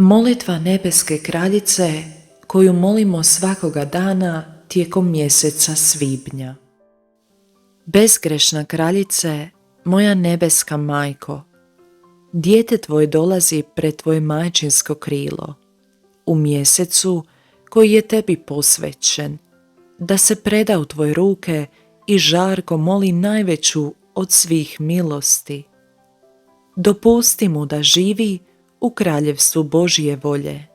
Molitva nebeske kraljice koju molimo svakoga dana tijekom mjeseca svibnja. Bezgrešna kraljice, moja nebeska majko, dijete tvoje dolazi pred tvoje majčinsko krilo, u mjesecu koji je tebi posvećen, da se preda u tvoje ruke i žarko moli najveću od svih milosti. Dopusti mu da živi u kraljevstvu Božje volje.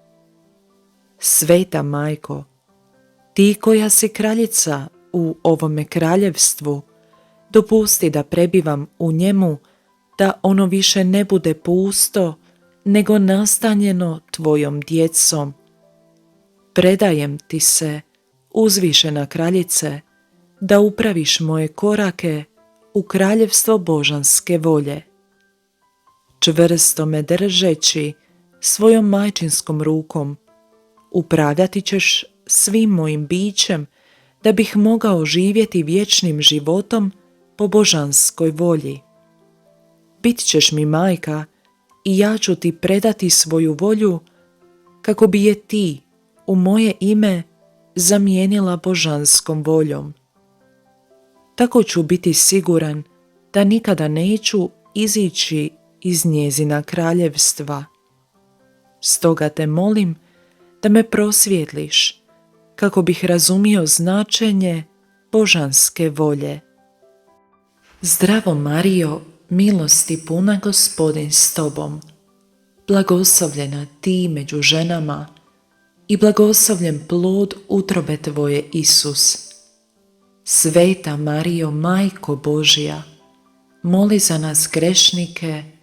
Sveta majko, ti koja si kraljica u ovome kraljevstvu, dopusti da prebivam u njemu, da ono više ne bude pusto, nego nastanjeno tvojom djecom. Predajem ti se, uzvišena kraljice, da upraviš moje korake u kraljevstvo božanske volje. Čvrsto me držeći svojom majčinskom rukom, upravljati ćeš svim mojim bićem da bih mogao živjeti vječnim životom po božanskoj volji. Bit ćeš mi majka i ja ću ti predati svoju volju kako bi je ti u moje ime zamijenila božanskom voljom. Tako ću biti siguran da nikada neću izići iz njezina kraljevstva. Stoga te molim da me prosvijetliš kako bih razumio značenje božanske volje. Zdravo Marijo, milosti puna, Gospodin s tobom, blagoslovljena ti među ženama i blagoslovljen plod utrobe tvoje, Isus. Sveta Marijo, Majko Božja, moli za nas grešnike,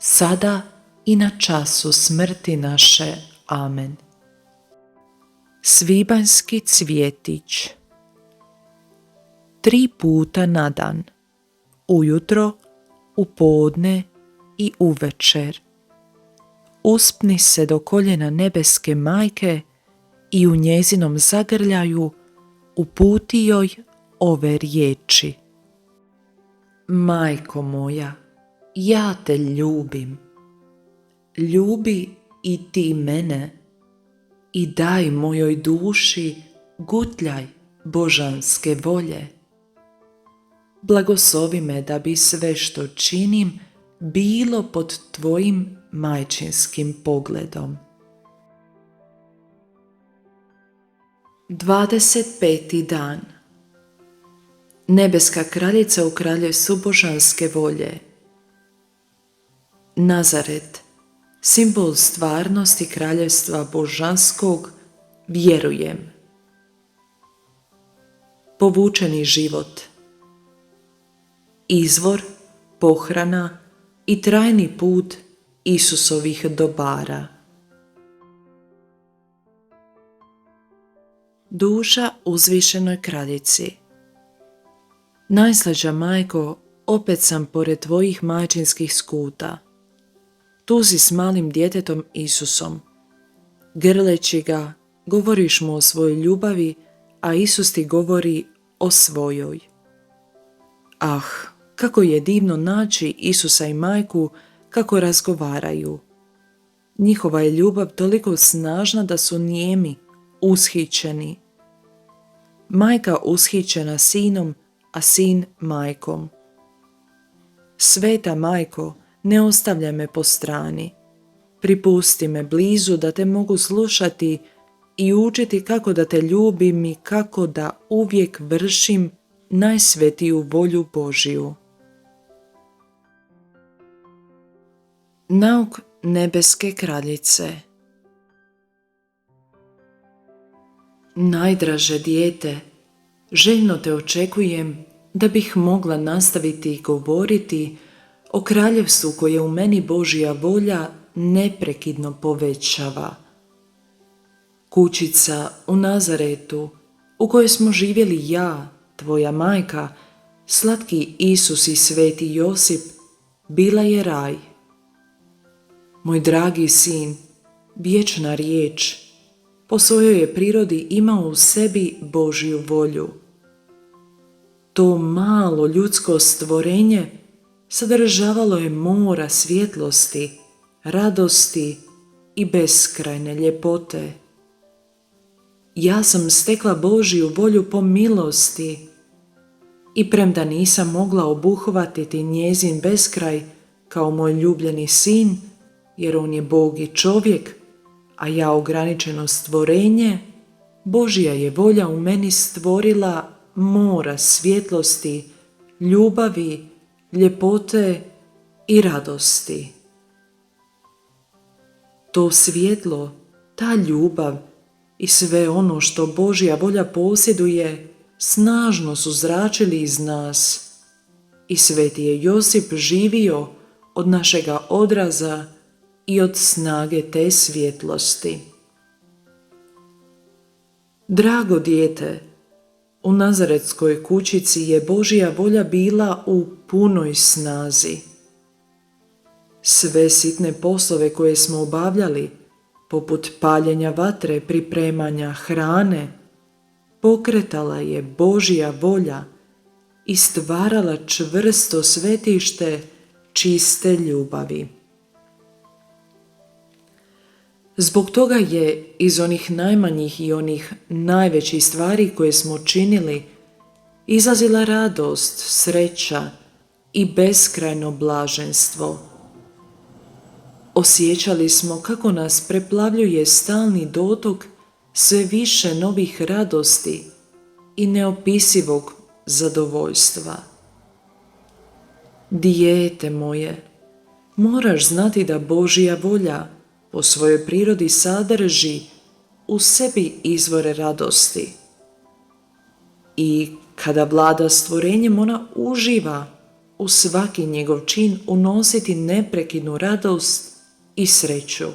sada i na času smrti naše. Amen. Svibanjski cvjetić. 3 puta na dan, ujutro, u podne i uvečer. Uspni se do koljena nebeske majke i u njezinom zagrljaju uputi joj ove riječi. Majko moja, ja te ljubim. Ljubi i ti mene i daj mojoj duši gutljaj božanske volje. Blagoslovi me da bi sve što činim bilo pod tvojim majčinskim pogledom. 25. dan. Nebeska kraljica u kraljevstvu božanske volje. Nazaret, simbol stvarnosti kraljevstva božanskog, vjerujem. Povučeni život. Izvor, pohrana i trajni put Isusovih dobara. Duša uzvišenoj kraljici. Najslađa majko, opet sam pored tvojih majčinskih skuta. Tu si s malim djetetom Isusom. Grleći ga, govoriš mu o svojoj ljubavi, a Isus ti govori o svojoj. Ah, kako je divno naći Isusa i majku kako razgovaraju. Njihova je ljubav toliko snažna da su nijemi, ushićeni. Majka ushićena sinom, a sin majkom. Sveta majko, ne ostavljaj me po strani. Pripusti me blizu da te mogu slušati i učiti kako da te ljubim i kako da uvijek vršim najsvetiju volju Božju. Nauk nebeske kraljice. Najdraže dijete, željno te očekujem da bih mogla nastaviti i govoriti o kraljevstvu koje u meni Božja volja neprekidno povećava. Kućica u Nazaretu, u kojoj smo živjeli ja, tvoja majka, slatki Isus i sveti Josip, bila je raj. Moj dragi sin, vječna riječ, po svojoj je prirodi imao u sebi Božju volju. To malo ljudsko stvorenje sadržavalo je mora svjetlosti, radosti i beskrajne ljepote. Ja sam stekla Božju volju po milosti i premda nisam mogla obuhvatiti njezin beskraj kao moj ljubljeni sin, jer on je Bog i čovjek, a ja ograničeno stvorenje, Božja je volja u meni stvorila mora svjetlosti, ljubavi, ljepote i radosti. To svjetlo, ta ljubav i sve ono što Božja volja posjeduje snažno su zračili iz nas i sveti je Josip živio od našega odraza i od snage te svjetlosti. Drago dijete, u Nazaretskoj kućici je Božja volja bila u punoj snazi. Sve sitne poslove koje smo obavljali, poput paljenja vatre, pripremanja hrane, pokretala je Božja volja i stvarala čvrsto svetište čiste ljubavi. Zbog toga je iz onih najmanjih i onih najvećih stvari koje smo činili izlazila radost, sreća i beskrajno blaženstvo. Osjećali smo kako nas preplavljuje stalni dotok sve više novih radosti i neopisivog zadovoljstva. Dijete moje, moraš znati da Božja volja po svojoj prirodi sadrži u sebi izvore radosti. I kada vlada stvorenjem, ona uživa u svaki njegov čin unositi neprekidnu radost i sreću.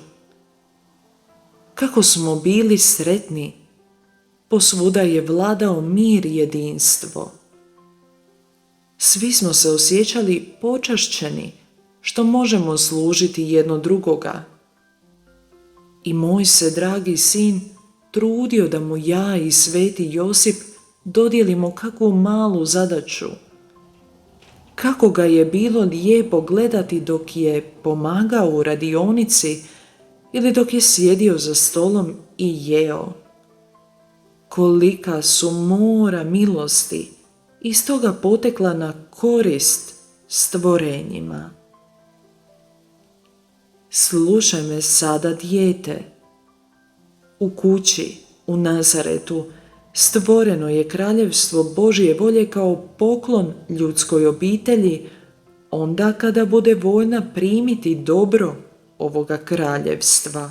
Kako smo bili sretni, posvuda je vladao mir i jedinstvo. Svi smo se osjećali počašćeni što možemo služiti jedno drugoga. I moj se dragi sin trudio da mu ja i sveti Josip dodijelimo kakvu malu zadaću. Kako ga je bilo lijepo gledati dok je pomagao u radionici ili dok je sjedio za stolom i jeo. Kolika su mora milosti iz toga potekla na korist stvorenjima. Slušaj me sada, dijete. U kući, u Nazaretu, stvoreno je kraljevstvo Božje volje kao poklon ljudskoj obitelji, onda kada bude voljna primiti dobro ovoga kraljevstva.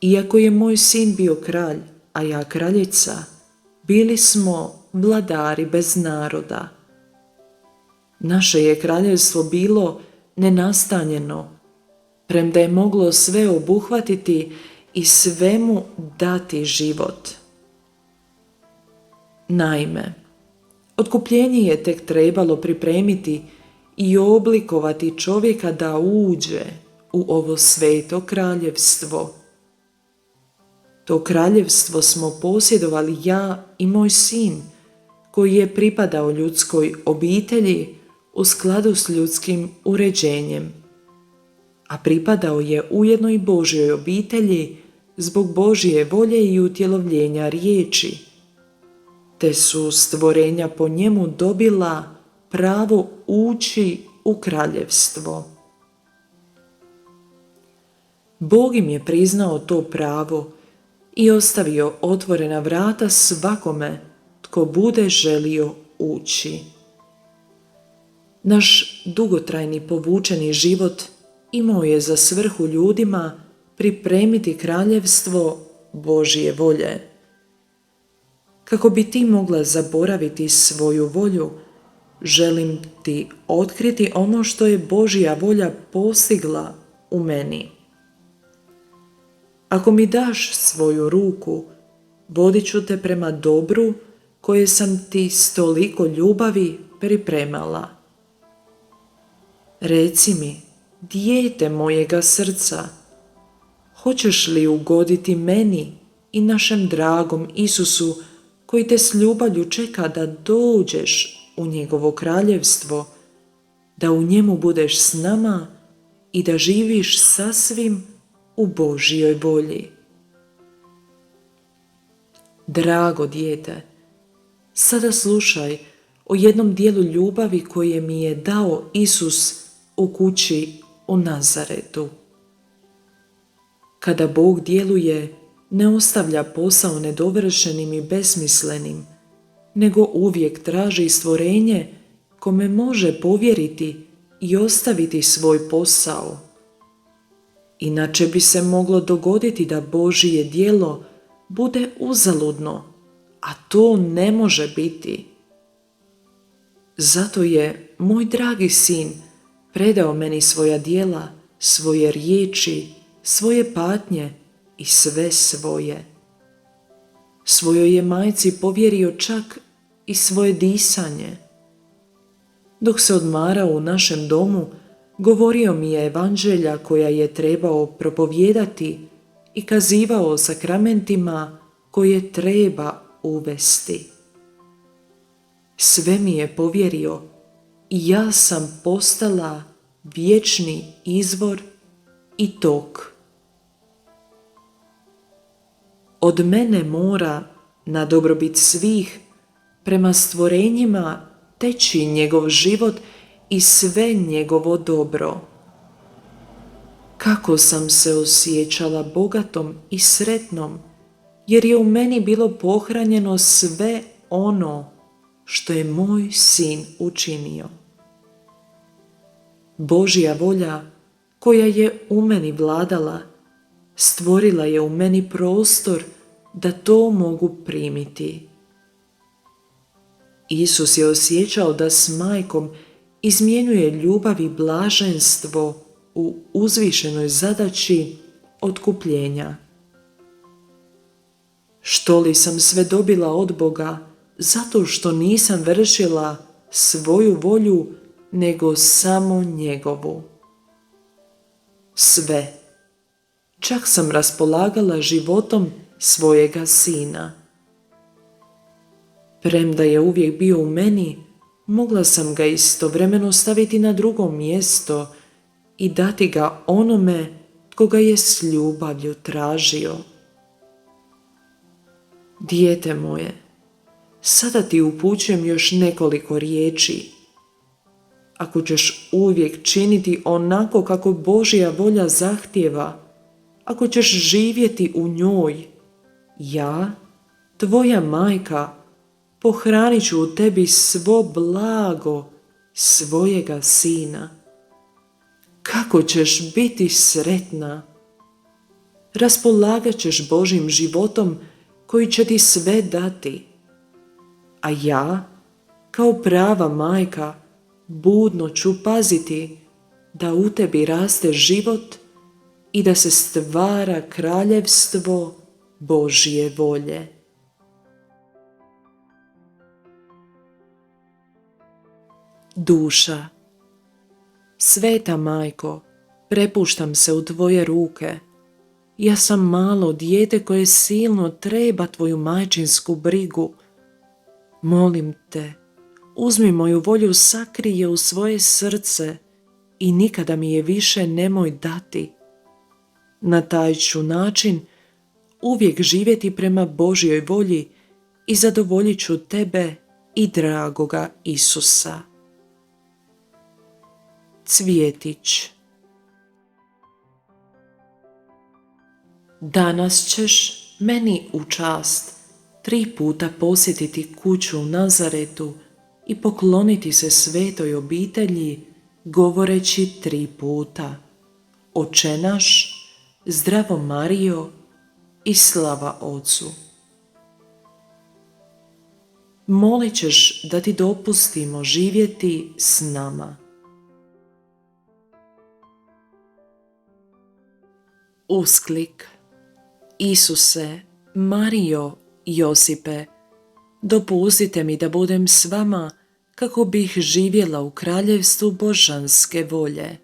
Iako je moj sin bio kralj, a ja kraljica, bili smo vladari bez naroda. Naše je kraljevstvo bilo nenastanjeno, premda je moglo sve obuhvatiti i svemu dati život. Naime, otkupljenje je tek trebalo pripremiti i oblikovati čovjeka da uđe u ovo sveto kraljevstvo. To kraljevstvo smo posjedovali ja i moj sin, koji je pripadao ljudskoj obitelji u skladu s ljudskim uređenjem, a pripadao je ujedno i Božjoj obitelji zbog Božje volje i utjelovljenja riječi, te su stvorenja po njemu dobila pravo ući u kraljevstvo. Bog im je priznao to pravo i ostavio otvorena vrata svakome tko bude želio ući. Naš dugotrajni povučeni život imao je za svrhu ljudima pripremiti kraljevstvo Božje volje. Kako bi ti mogla zaboraviti svoju volju, želim ti otkriti ono što je Božja volja postigla u meni. Ako mi daš svoju ruku, vodit ću te prema dobru koje sam ti s toliko ljubavi pripremala. Reci mi, dijete mojega srca, hoćeš li ugoditi meni i našem dragom Isusu koji te s ljubavlju čeka da dođeš u njegovo kraljevstvo, da u njemu budeš s nama i da živiš sasvim u Božjoj volji. Drago dijete, sada slušaj o jednom dijelu ljubavi koje mi je dao Isus u kući u Nazaretu. Kada Bog djeluje, ne ostavlja posao nedovršenim i besmislenim, nego uvijek traži stvorenje kome može povjeriti i ostaviti svoj posao. Inače bi se moglo dogoditi da Božje djelo bude uzaludno, a to ne može biti. Zato je moj dragi sin predao meni svoja djela, svoje riječi, svoje patnje i sve svoje. Svojoj je majci povjerio čak i svoje disanje. Dok se odmarao u našem domu, govorio mi je evanđelja koja je trebao propovijedati i kazivao o sakramentima koje treba uvesti. Sve mi je povjerio i ja sam postala vječni izvor i tok. Od mene mora, na dobrobit svih, prema stvorenjima teći njegov život i sve njegovo dobro. Kako sam se osjećala bogatom i sretnom, jer je u meni bilo pohranjeno sve ono što je moj sin učinio. Božja volja koja je u meni vladala, stvorila je u meni prostor da to mogu primiti. Isus je osjećao da s majkom izmjenjuje ljubav i blaženstvo u uzvišenoj zadaći otkupljenja. Što li sam sve dobila od Boga zato što nisam vršila svoju volju nego samo njegovu? Sve. Čak sam raspolagala životom svojega sina. Premda je uvijek bio u meni, mogla sam ga istovremeno staviti na drugo mjesto i dati ga onome tko ga je s ljubavlju tražio. Dijete moje, sada ti upućujem još nekoliko riječi. Ako ćeš uvijek činiti onako kako Božja volja zahtijeva, ako ćeš živjeti u njoj, ja, tvoja majka, pohranit ću u tebi svo blago svojega sina. Kako ćeš biti sretna! Raspolagat ćeš Božjim životom koji će ti sve dati. A ja, kao prava majka, budno ću paziti da u tebi raste život i da se stvara kraljevstvo Božje volje. Duša, sveta majko, prepuštam se u tvoje ruke. Ja sam malo dijete koje silno treba tvoju majčinsku brigu. Molim te, uzmi moju volju, sakrij je u svoje srce i nikada mi je više nemoj dati. Na taj ću način uvijek živjeti prema Božjoj volji i zadovoljit ću tebe i dragoga Isusa. Cvjetić. Danas ćeš meni u čast 3 puta posjetiti kuću u Nazaretu i pokloniti se svetoj obitelji, govoreći 3 puta: Oče naš, zdravo Marijo i slava Ocu. Molit ćeš da ti dopustimo živjeti s nama. Usklik. Isuse, Marijo, Josipe, dopustite mi da budem s vama kako bih živjela u kraljevstvu božanske volje.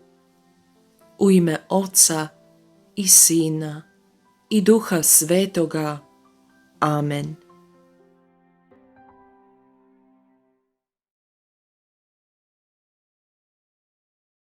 U ime Oca i Sina i Duha Svetoga. Amen.